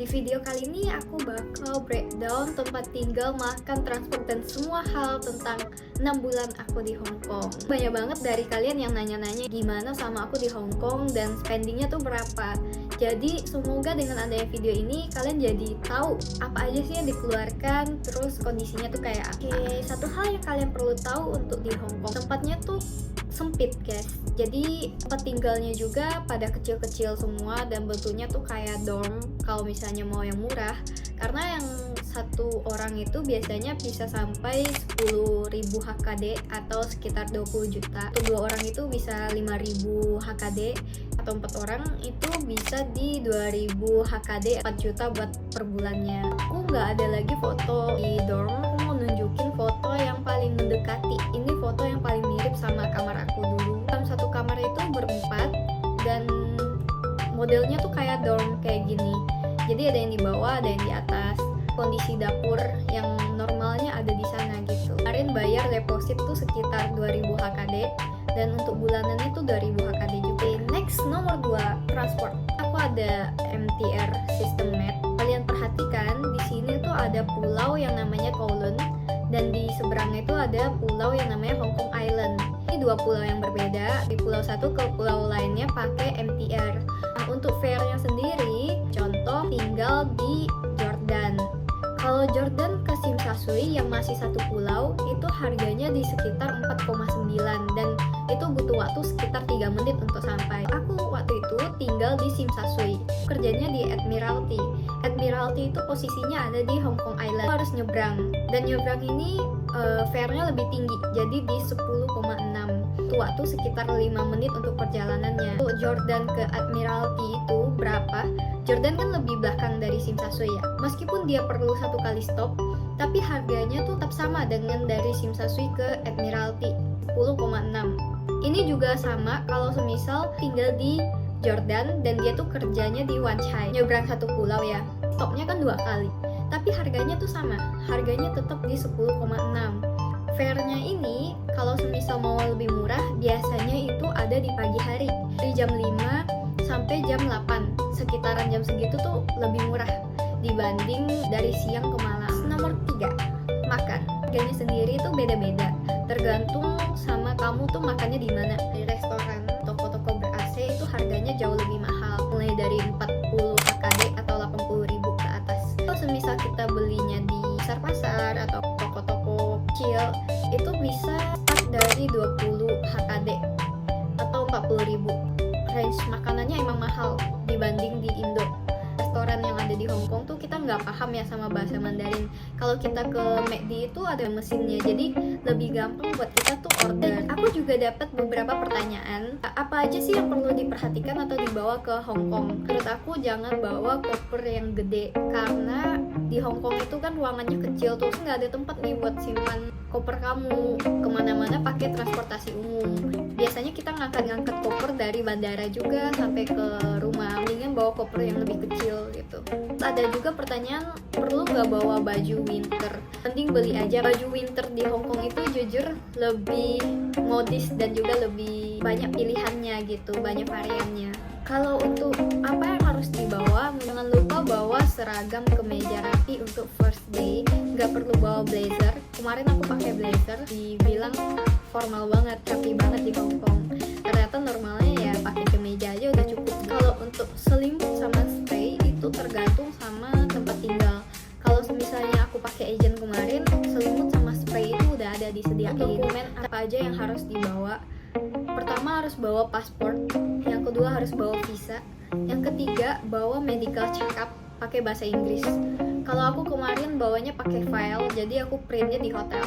video kali ini aku bakal breakdown tempat tinggal, makan, transport, dan semua hal tentang 6 bulan aku di Hong Kong. Banyak banget dari kalian yang nanya-nanya gimana sama aku di Hong Kong dan spendingnya tuh berapa. Jadi semoga dengan adanya video ini kalian jadi tahu apa aja sih yang dikeluarkan, terus kondisinya tuh kayak apa. Oke, satu hal yang kalian perlu tahu untuk di Hong Kong, tempatnya tuh sempit guys. Jadi tempat tinggalnya juga pada kecil-kecil semua dan bentuknya tuh kayak dorm kalau misalnya mau yang murah, karena yang satu orang itu biasanya bisa sampai 10.000 HKD atau sekitar 20 juta. Untuk 2 orang itu bisa 5.000 HKD, atau 4 orang itu bisa di 2.000 HKD, 4 juta buat per bulannya. Aku nggak ada lagi foto di dorm, aku mau nunjukin foto yang paling mendekati. Ini foto yang paling mirip sama kamar aku dulu. Dalam satu kamar itu berempat dan modelnya tuh kayak dorm kayak gini. Jadi ada yang di bawah, ada yang di atas. Kondisi dapur yang normalnya ada di sana gitu. Kemarin bayar deposit tuh sekitar 2.000 HKD dan untuk bulanannya tuh 2.000 HKD juga. Next, nomor 2, transport. Aku ada MTR System Map. Kalian perhatikan di sini tuh ada pulau yang namanya Kowloon dan di seberangnya itu ada pulau yang namanya Hong Kong Island. Ini 2 pulau yang berbeda. Di pulau satu ke pulau lainnya pakai MTR. Nah, untuk fare-nya sendiri, contoh tinggal di Jordan. Kalau Jordan ke Tsim Sha Tsui yang masih satu pulau itu harganya di sekitar 4,9 dan itu butuh waktu sekitar 3 menit untuk sampai. Aku waktu itu tinggal di Tsim Sha Tsui, kerjanya di Admiralty. Admiralty itu posisinya ada di Hong Kong Island. Aku harus nyebrang dan nyebrang ini fare-nya lebih tinggi, jadi di 10,6. Butuh waktu sekitar 5 menit untuk perjalanannya. Untuk Jordan ke Admiralty itu berapa? Jordan kan lebih belakang dari Tsim Sha Tsui ya. Meskipun dia perlu 1 kali stop, tapi harganya tuh tetap sama dengan dari Tsim Sha Tsui ke Admiralty, 10,6. Ini juga sama kalau semisal tinggal di Jordan dan dia tuh kerjanya di Wan Chai, nyebrang satu pulau ya. Stopnya kan 2 kali, tapi harganya tuh sama. Harganya tetap di 10,6. Fare-nya ini kalau semisal mau lebih murah, biasanya itu ada di pagi hari, dari jam 5 sampai jam 8. Sekitaran jam segitu tuh lebih murah dibanding dari siang ke malam. Nomor 3, makan. Harganya sendiri itu beda-beda, tergantung sama kamu tuh makannya di mana. Di restoran, toko-toko ber-AC itu harganya jauh lebih mahal, mulai dari 40 HKD atau 80.000 ke atas. Kalau semisal kita belinya di pasar-pasar atau toko-toko kecil, itu bisa start dari 20 HKD atau 40.000. Range makanannya emang mahal dibanding di Indo. Restoran yang ada di Hong Kong tuh kita nggak paham ya sama bahasa Mandarin. Kalau kita ke McD itu ada mesinnya, jadi lebih gampang buat kita tuh order. Aku juga dapat beberapa pertanyaan, apa aja sih yang perlu diperhatikan atau dibawa ke Hong Kong? Menurut aku jangan bawa koper yang gede, karena di Hong Kong itu kan ruangannya kecil, terus nggak ada tempat nih buat simpan koper kamu. Kemana-mana pakai transportasi umum. Biasanya kita ngangkat-ngangkat koper dari bandara juga sampai ke rumah. Mendingan bawa koper yang lebih kecil gitu. Ada juga pertanyaan, perlu nggak bawa baju winter? Mending beli aja. Baju winter di Hong Kong itu jujur lebih modis dan juga lebih banyak pilihannya gitu, banyak variannya. Kalau untuk apa yang harus dibawa, jangan lupa bawa seragam kemeja rapi untuk first day. Nggak perlu bawa blazer. Kemarin aku pakai blazer, dibilang formal banget, rapi banget di Hong Kong. Ternyata normalnya ya pakai kemeja aja udah cukup. Kalau untuk selimut sama spray itu tergantung sama tempat tinggal. Kalau misalnya aku pakai agent kemarin, selimut sama spray itu udah ada disediain. Dokumen apa aja yang harus dibawa? Pertama harus bawa paspor, yang kedua harus bawa visa, yang ketiga bawa medical check up pakai bahasa Inggris. Kalau aku kemarin bawanya pakai file, jadi aku printnya di hotel.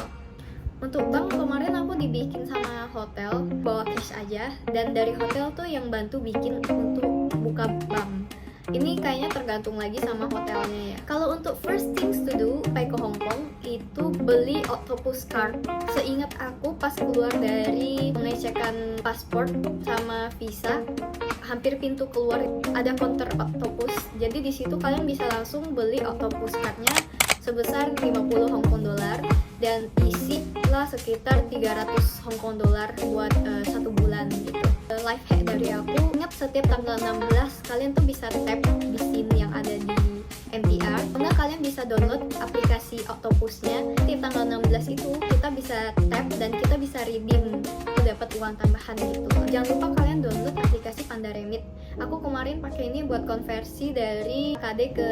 Untuk bank kemarin aku dibikin sama hotel, bawa cash aja, dan dari hotel tuh yang bantu bikin untuk buka bank. Ini kayaknya tergantung lagi sama hotelnya ya. Kalau untuk first things to do sampai ke Hong Kong itu beli octopus card. Seingat aku pas keluar dari pengecekan paspor sama visa, hampir pintu keluar ada counter octopus. Jadi di situ kalian bisa langsung beli octopus cardnya sebesar 50 Hong Kong dollar dan isi lah sekitar 300 Hong Kong dollar buat 1 bulan gitu. Life hack dari aku, ingat setiap tanggal 16 kalian tuh bisa tap di scene yang ada di Sebenarnya kalian bisa download aplikasi Octopusnya. Di tanggal 16 itu kita bisa tap dan kita bisa redeem dapat uang tambahan gitu. Jangan lupa kalian download aplikasi Pandaremit. Aku kemarin pakai ini buat konversi dari KD ke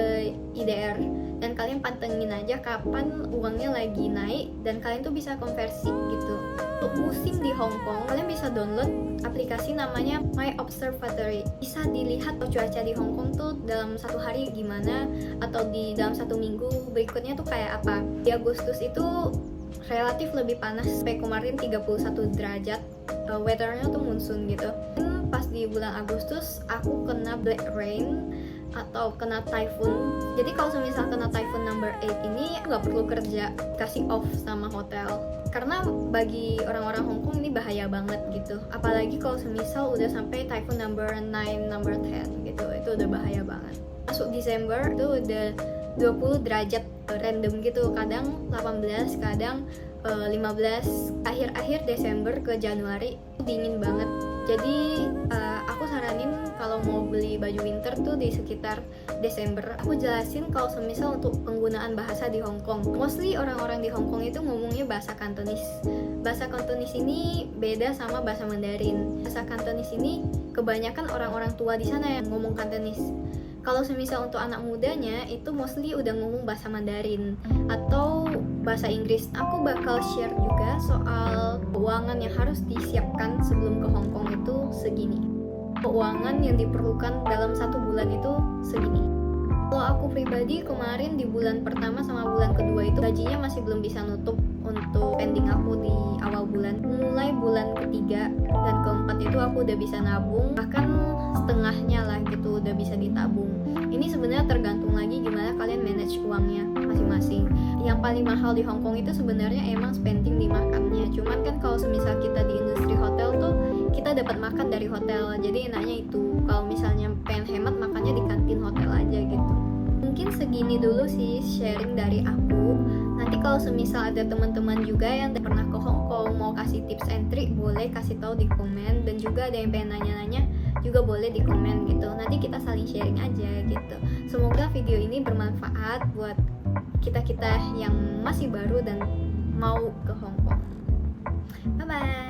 IDR, dan kalian pantengin aja kapan uangnya lagi naik dan kalian tuh bisa konversi gitu. Untuk musim di Hong Kong, kalian bisa download aplikasi namanya My Observatory. Bisa dilihat cuaca di Hong Kong tuh dalam satu hari gimana, atau di dalam satu minggu berikutnya tuh kayak apa. Di Agustus itu relatif lebih panas, sampai kemarin 31 derajat. Weathernya tuh monsoon gitu. Pas di bulan Agustus aku kena black rain atau kena typhoon. Jadi kalau semisal kena typhoon number 8 ini nggak perlu kerja, kasih off sama hotel. Karena bagi orang-orang Hong Kong ini bahaya banget gitu. Apalagi kalau semisal udah sampai typhoon number 9, number 10 gitu, itu udah bahaya banget. Masuk Desember itu udah 20 derajat random gitu, kadang 18, kadang 15. Akhir-akhir Desember ke Januari dingin banget. Jadi aku saranin kalau mau beli baju winter tuh di sekitar Desember. Aku jelasin kalau semisal untuk penggunaan bahasa di Hong Kong. Mostly orang-orang di Hong Kong itu ngomongnya bahasa Kantonis. Bahasa Kantonis ini beda sama bahasa Mandarin. Bahasa Kantonis ini kebanyakan orang-orang tua di sana yang ngomong Kantonis. Kalau semisal untuk anak mudanya itu mostly udah ngomong bahasa Mandarin atau bahasa Inggris. Aku bakal share juga soal keuangan yang harus disiapkan sebelum ke Hong Kong itu segini. Keuangan yang diperlukan dalam 1 bulan itu segini. Kalau aku pribadi kemarin di bulan pertama sama bulan kedua itu gajinya masih belum bisa nutup untuk pending aku di awal bulan. Mulai bulan ketiga dan keempat itu aku udah bisa nabung, bahkan setengahnya lah gitu udah bisa ditabung. Ini sebenarnya tergantung lagi gimana kalian manage uangnya masing-masing. Yang paling mahal di Hong Kong itu sebenarnya emang spending di makannya. Cuman kan kalau semisal kita di industri hotel tuh kita dapat makan dari hotel. Jadi enaknya itu. Kalau misalnya pengen hemat makannya di kantin hotel aja gitu. Mungkin segini dulu sih sharing dari aku. Nanti kalau semisal ada teman-teman juga yang pernah ke Hong Kong mau kasih tips and trick, boleh kasih tahu di komen. Dan juga ada yang pengen nanya-nanya juga boleh di komen gitu. Nanti kita saling sharing aja gitu. Semoga video ini bermanfaat buat kita-kita yang masih baru dan mau ke Hong Kong. Bye bye.